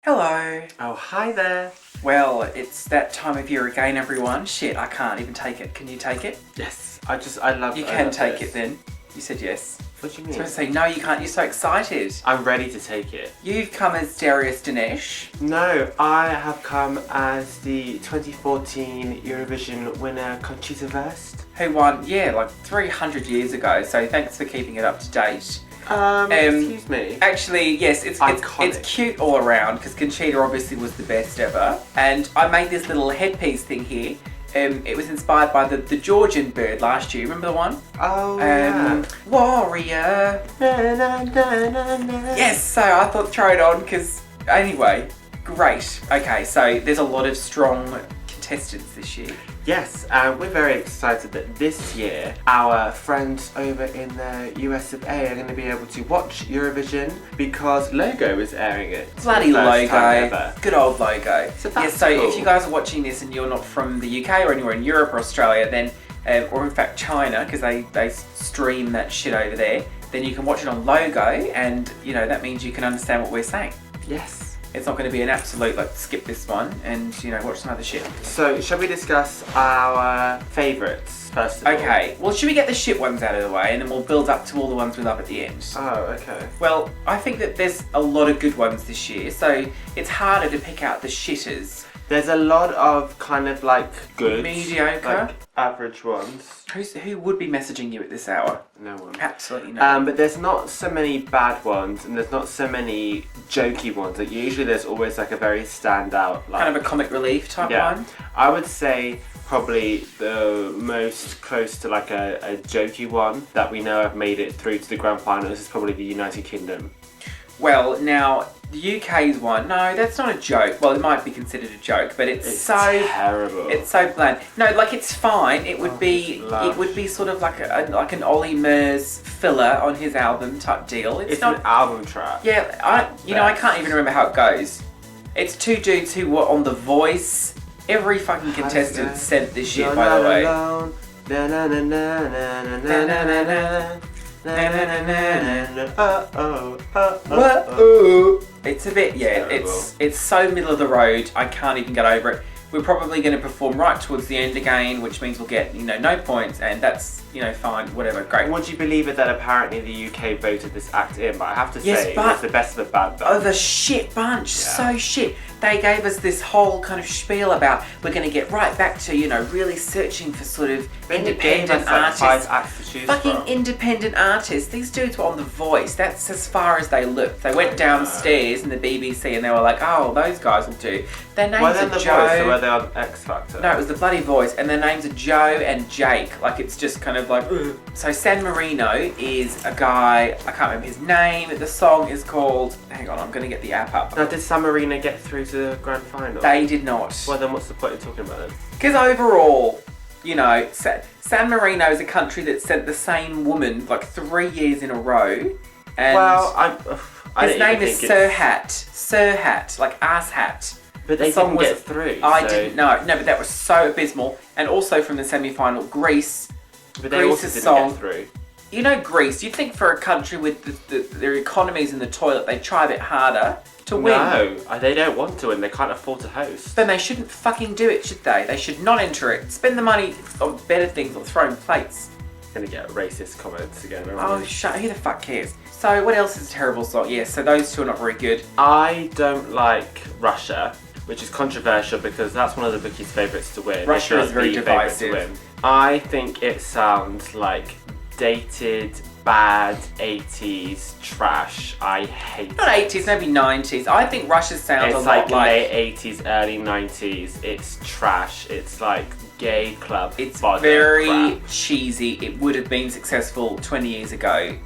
Hello. Oh, hi there. Well, it's that time of year again, everyone. Shit, I can't even take it. Can you take it? Yes, I love. You I can love take this. it then. You said yes. What do you I mean? was going to say, no, you can't. You're so excited. I'm ready to take it. You've come as Darius Dinesh. No, I have come as the 2014 Eurovision winner Conchita Wurst. Who won, like 300 years ago. So thanks for keeping it up to date. Excuse me. Actually, yes, it's cute all around because Conchita obviously was the best ever. And I made this little headpiece thing here. It was inspired by the Georgian bird last year. Remember the one? Oh, yeah. Warrior. Na, na, na, na, na. Yes, so I thought throw it on because, anyway, great. Okay, so there's a lot of strong contestants this year. Yes, and we're very excited that this year our friends over in the US of A are going to be able to watch Eurovision because Logo is airing it. Bloody for the first time Logo. ever. Good old Logo. So that's so cool. if you guys are watching this and you're not from the UK or anywhere in Europe or Australia, then, or in fact China, because they stream that shit over there, then you can watch it on Logo and, that means you can understand what we're saying. Yes. It's not going to be an absolute, skip this one and, watch some other shit. So, shall we discuss our favourites first of all? Okay, well, should we get the shit ones out of the way and then we'll build up to all the ones we love at the end? Oh, okay. Well, I think that there's a lot of good ones this year, so it's harder to pick out the shitters. There's a lot of kind of good, mediocre, average ones. Who would be messaging you at this hour? No one. Absolutely no one. But there's not so many bad ones, and there's not so many jokey ones. Usually there's always a very standout, kind of a comic relief type one. I would say probably the most close to a jokey one that we know have made it through to the grand finals is probably the United Kingdom. Well, now the UK's one. No, that's not a joke. Well, it might be considered a joke, but it's so terrible. It's so bland. No, it's fine. It would be sort of like an Ollie Murs filler on his album type deal. It's not an album track. Yeah, I can't even remember how it goes. It's two dudes who were on The Voice. Every fucking contestant sent this shit, by the way. Na na na na na na na na na. It's a bit, Terrible. it's so middle of the road, I can't even get over it. We're probably going to perform right towards the end again, which means we'll get, no points, and that's, fine, whatever, great. Would you believe it that apparently the UK voted this act in, but I have to say, but it's the best of the bad bunch. Oh, the shit bunch, so shit. They gave us this whole kind of spiel about we're going to get right back to, really searching for sort of independent artists. 5 acts to choose Fucking from. independent artists. These dudes were on The Voice. That's as far as they looked. They went downstairs in the BBC and they were like, oh, those guys will do. Their names Were they are on The Joe. Voice or were they on X Factor? No, it was the bloody Voice, and their names are Joe and Jake. It's just kind of ugh. So San Marino is a guy, I can't remember his name. The song is called, hang on, I'm going to get the app up. Now, did San Marino get through to the grand final? They did not. Well, then what's the point of talking about it? Because overall, San Marino is a country that sent the same woman 3 years in a row. And Well, his name is Sirhat, like ass hat. But they didn't get through. I didn't know. No, but that was so abysmal. And also from the semi-final, Greece. But they also Greece's didn't get through. Greece, you'd think for a country with their economies in the toilet, they'd try a bit harder to win. No, they don't want to win. They can't afford to host. Then they shouldn't fucking do it, should they? They should not enter it. Spend the money on better things or throwing plates. Gonna get racist comments again. Oh, who the fuck cares? So what else is a terrible song? Yeah, so those two are not very good. I don't like Russia, which is controversial because that's one of the bookies' favourites to win. Russia is very divisive. To win. I think it sounds like dated, bad 80s trash. I hate it. Not 80s, maybe 90s. I think Russia sounds a It's lot like late 80s, early 90s. It's trash. It's like gay club. It's vodka very crap. cheesy. It would have been successful 20 years ago.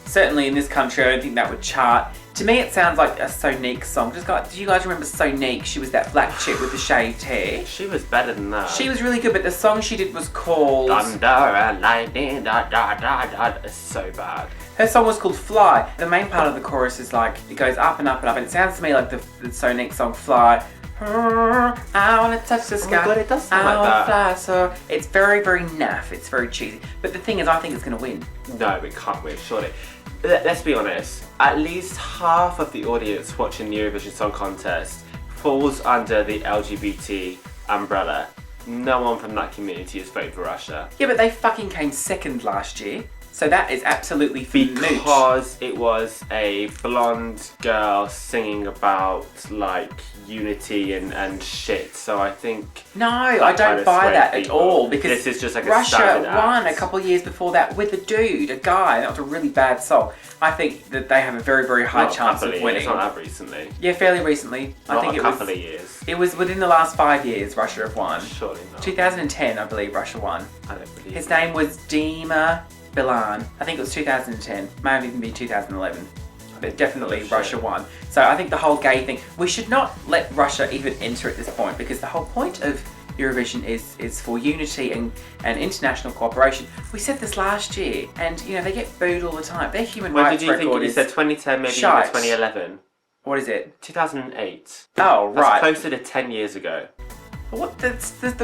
Certainly in this country, I don't think that would chart. To me, it sounds like a Sonique song. Do you guys remember Sonique? She was that black chick with the shaved hair. She was better than that. She was really good, but the song she did was called... Thunder and lightning, da da da da. It's so bad. Her song was called Fly. The main part of the chorus is it goes up and up and up, and it sounds to me like the Sonique song Fly. I wanna touch the sky. Oh my God, it does sound I like wanna that. fly. So it's very, very naff. It's very cheesy. But the thing is, I think it's gonna win. No, it can't win, surely. Let's be honest. At least half of the audience watching the Eurovision Song Contest falls under the LGBT umbrella. No one from that community is voting for Russia. Yeah, but they fucking came second last year. So that is absolutely mooch. Because it was a blonde girl singing about like unity and shit. So I think No, I don't buy that at all, because this is just like a Russia standard won act. a couple of years before that with a dude, a guy, and that was a really bad song. I think that they have a very, very high Not a chance couple of of winning. years, not that recently. Yeah, fairly recently. I Not think a it couple was. of years. It was within the last 5 years. Russia have won. Surely not. 2010, I believe, Russia won. I don't believe His it. name was Dima Bilan. I think it was 2010. May have even been 2011. But definitely shit. Russia won. So I think the whole gay thing, we should not let Russia even enter at this point, because the whole point of Eurovision is for unity and international cooperation. We said this last year, and you know, they get booed all the time. Their human When rights did you think record you is... said 2010, maybe shite. even 2011? What is it? 2008. Oh, That's right. closer to 10 years ago. What?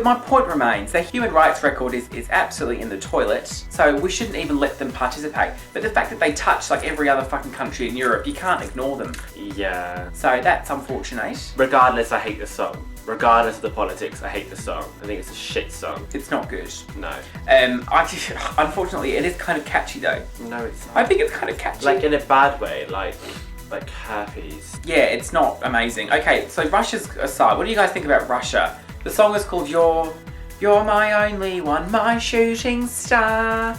My point remains. Their human rights record is absolutely in the toilet, so we shouldn't even let them participate. But the fact that they touch like every other fucking country in Europe, you can't ignore them. Yeah. So that's unfortunate. Regardless, I hate the song. Regardless of the politics, I hate the song. I think it's a shit song. It's not good. No. Unfortunately, it is kind of catchy though. No, it's not. I think it's kind of catchy. Like in a bad way, like herpes. Yeah, it's not amazing. Okay, so Russia's aside, what do you guys think about Russia? The song is called You're My Only One, My Shooting Star.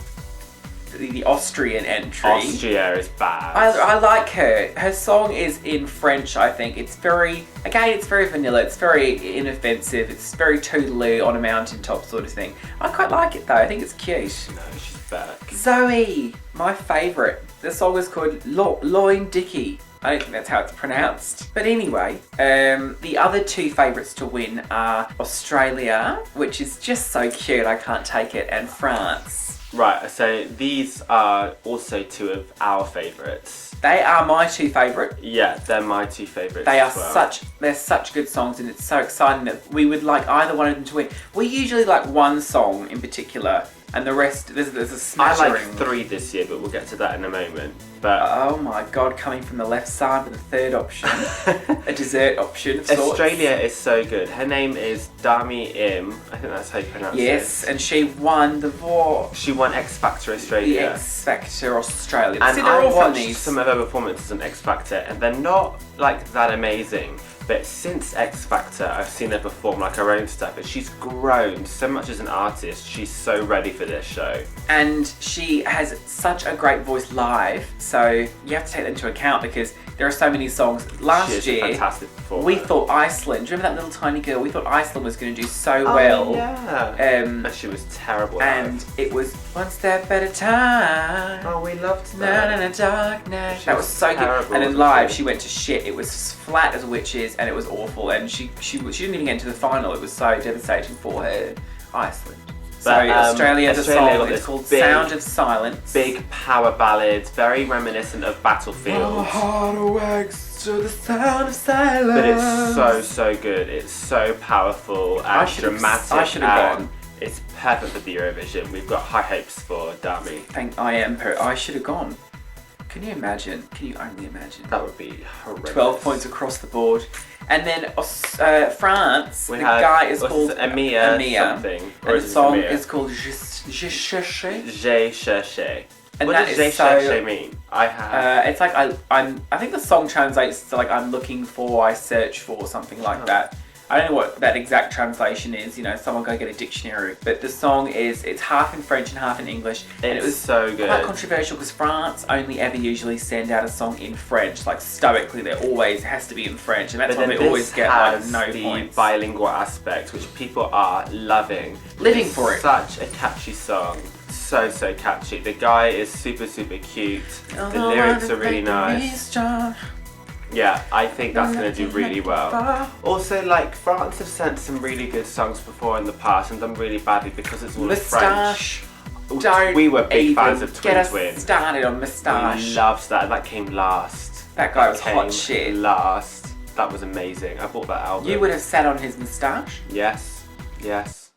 The Austrian entry. Austria is bad. I like her. Her song is in French, I think. It's very vanilla. It's very inoffensive. It's very toodaloo on a mountaintop sort of thing. I quite like it though. I think it's cute. No, she's back. Zoe, my favourite. The song is called Loin Dicky. I don't think that's how it's pronounced. But anyway, the other two favourites to win are Australia, which is just so cute, I can't take it, and France. Right, so these are also two of our favourites. They are my two favourite. Yeah, they're my two favourites. They are as well. they're such good songs, and it's so exciting that we would like either one of them to win. We usually like one song in particular, and the rest, there's a I smattering. like three this year, but we'll get to that in a moment. But Oh my god, coming from the left side with a third option. A dessert option of sorts. Australia is so good. Her name is Dami Im. I think that's how you pronounce Yes, it. and she won the war. She won X Factor The Australia. X Factor Australia. And See, they're I all watched funny. some of her performances on X Factor, and they're not like that amazing. But since X Factor, I've seen her perform like her own stuff, and she's grown so much as an artist. She's so ready for this show. And she has such a great voice live, so you have to take that into account because there are so many songs. She Last is a year, fantastic performer. we thought Iceland, do you remember that little tiny girl? We thought Iceland was going to do so well. Yeah. And she was terrible. And live. it was one step at a time. Oh, we loved Na that. na na darkness. She That was was so good. terrible, And then wasn't live, she? she went to shit. It was flat as witches, and it was awful. And she didn't even get into the final. It was so devastating for her. Iceland. So But, Australia, the Australia got song is this called big- Sound of Silence. Big power ballad, very reminiscent of Battlefield. heart awakes to the sound of silence. But it's so good. It's so powerful I and should've- dramatic. I should've and gone. It's perfect for the Eurovision. We've got high hopes for Dami. I should have gone. Can you imagine? Can you only imagine? That would be horrendous. 12 points across the board. And then France, We the have- guy is what's called his- Amia something. Or And is the it song Amia? is called Je Cherche. J'ai cherché. And What that does is j'ai so- cherché mean? I have. It's like I think the song translates to like I'm looking for, I search for, something like that. I don't know what that exact translation is, you know, someone go get a dictionary. But the song it's half in French and half in English. And it was so good. quite controversial because France only ever usually send out a song in French. Like stoically, there always has to be in French. And that's But why then they always this get like has no the points. bilingual aspect, which people are loving. Living It's for it. Such a catchy song. So catchy. The guy is super cute. The lyrics are really nice. Yeah, I think that's going to do really well. Also, like, France have sent some really good songs before in the past and done really badly because it's all in Moustache. French. Don't We were big even fans of get Twin us Twin. started on Moustache. We loved that. That came last. That guy was came hot shit. Last. That was amazing. I bought that album. You would have sat on his moustache. Yes. Yes.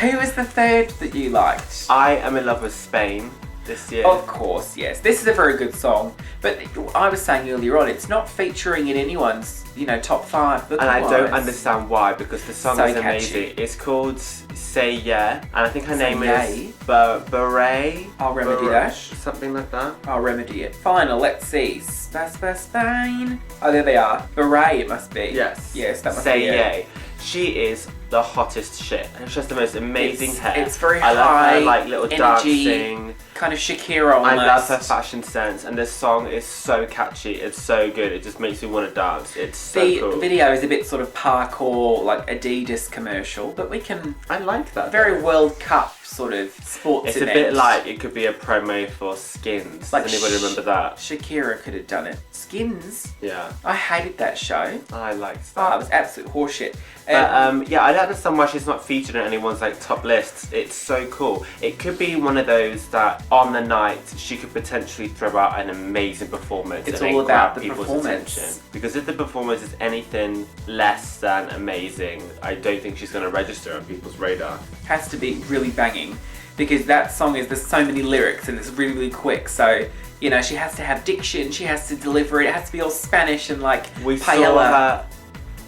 Who was the third that you liked? I am in love with Spain this year. Of course, yes. This is a very good song. But I was saying earlier on, it's not featuring in anyone's, top 5. And I don't understand why, because the song So is amazing. catchy. It's called Say Yeah, and I think her Say name Yay. is Beret. I'll remedy that. Something like that. I'll remedy it. Final, let's see. Spain. Oh, there they are. Beret, it must be. Yes. Yes, that must Say be it. Yay. She is the hottest shit. And it's just the most amazing hair. It's very I love high, her like little energy, dancing. kind of Shakira almost. I love her fashion sense, and this song is so catchy. It's so good. It just makes me want to dance. It's so cool. The video is a bit sort of parkour, like Adidas commercial, but we can. I like that. Very World Cup sort of sports It's event. a bit like it could be a promo for Skins. Like Does anybody remember that? Shakira could have done it. Skins. Yeah. I hated that show. I liked Oh, that. it was absolute horseshit. But yeah, I don't understand why she's not featured in anyone's like top lists. It's so cool. It could be one of those that on the night she could potentially throw out an amazing performance. It's and all then about grab the people's performance. attention. Because if the performance is anything less than amazing, I don't think she's going to register on people's radar. Has to be really banging, because that song there's so many lyrics and it's really, really quick. So, she has to have diction, she has to deliver it, it has to be all Spanish and like We paella.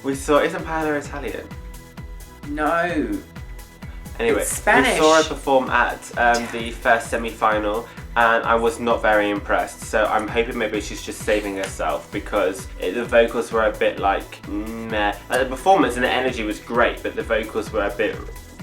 isn't paella Italian? No. Anyway, It's Spanish. we saw her perform at the first semi-final, and I was not very impressed. So I'm hoping maybe she's just saving herself, because the vocals were a bit like meh. Like, the performance and the energy was great, but the vocals were a bit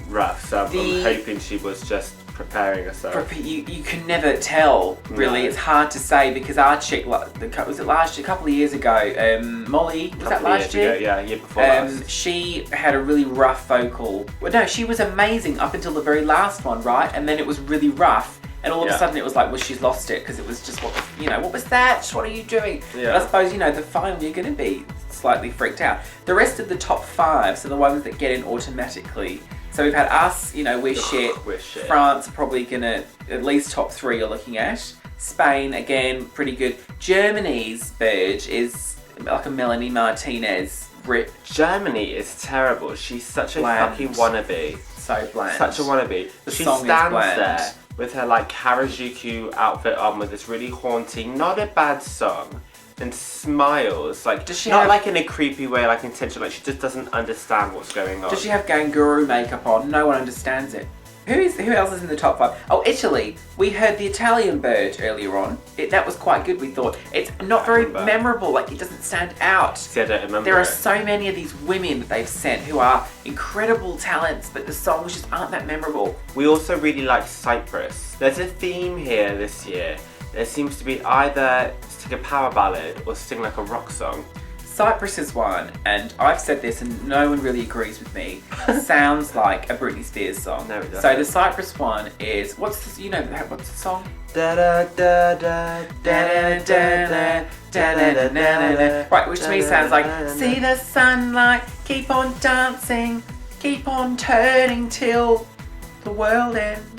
rough. So I'm hoping she was just preparing herself. You can never tell, really. No. It's hard to say, because our chick, was it last year, a couple of years ago, Molly, was that last year? Yeah, year before last. She had a really rough vocal. Well, no, she was amazing up until the very last one, right? And then it was really rough. And all of a sudden it was like, well, she's lost it, because it was just, what was that? What are you doing? Yeah. But I suppose, the final you're going to be slightly freaked out. The rest of the top 5, so the ones that get in automatically. So we've had us, we're shit. We're shit. France probably gonna, at least top 3 you're looking at. Spain, again, pretty good. Germany's Burge is like a Melanie Martinez rip. Germany is terrible. She's such a Bland. fucking wannabe. So bland. Such a wannabe. The She song is stands bland. there with her like Harajuku outfit on, with this really haunting, not a bad song, and smiles. Like, Does she not have- like in a creepy way, like intentional. Like, she just doesn't understand what's going on. Does she have Ganguru makeup on? No one understands it. Who else is in the top 5? Oh, Italy. We heard the Italian Burge earlier on. That was quite good, we thought. It's not very remember. memorable, like it doesn't stand out. See, I don't remember. There are it. so many of these women that they've sent who are incredible talents, but the songs just aren't that memorable. We also really like Cyprus. There's a theme here this year. There seems to be either sing a power ballad or sing like a rock song. Cyprus is one, and I've said this and no one really agrees with me. Sounds like a Britney Spears song. No, it doesn't. So the Cyprus one is, what's the song? Da da da da da da da da. Right, which to me sounds like, see the sunlight, keep on dancing, keep on turning till the world ends.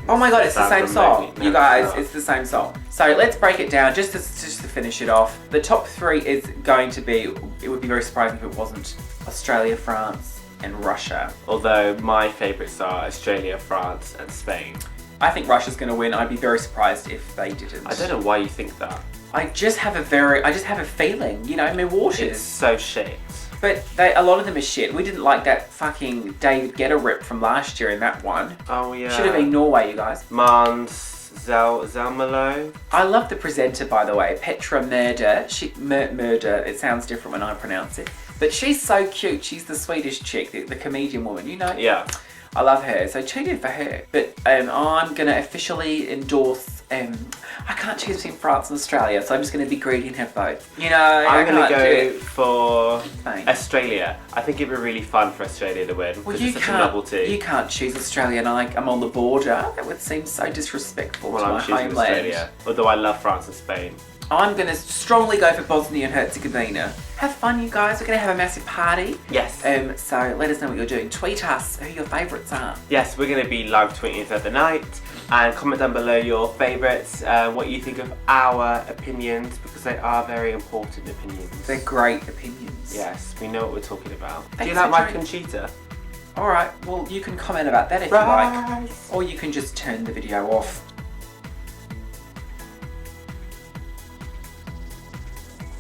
Oh my god, it's the same song. You guys, it's the same song. So let's break it down just to finish it off. The top 3 is going to be, it would be very surprising if it wasn't Australia, France and Russia. Although my favourites are Australia, France and Spain. I think Russia's going to win. I'd be very surprised if they didn't. I don't know why you think that. I just have a feeling, my waters. It's so shit. But a lot of them are shit. We didn't like that fucking David Guetta rip from last year in that one. Oh yeah. Should have been Norway, you guys. Mans Zelmelo. I love the presenter, by the way, Petra Murder. Murder. It sounds different when I pronounce it. But she's so cute. She's the Swedish chick, the comedian woman, Yeah. I love her, so tune in for her. But I'm going to officially endorse, I can't choose between France and Australia, so I'm just going to be greedy and have both. I'm going to go for Thanks. Australia. I think it'd be really fun for Australia to win, because it's such a novelty. You can't choose Australia and I'm on the border. That would seem so disrespectful to I'm my choosing homeland. Australia. Although I love France and Spain. I'm going to strongly go for Bosnia and Herzegovina. Have fun, you guys. We're going to have a massive party. Yes. So let us know what you're doing. Tweet us who your favourites are. Yes, we're going to be live tweeting throughout the night. And comment down below your favourites, what you think of our opinions, because they are very important opinions. They're great opinions. Yes, we know what we're talking about. Thanks Do you like my joining. Conchita? Alright, well you can comment about that if you like. Or you can just turn the video off.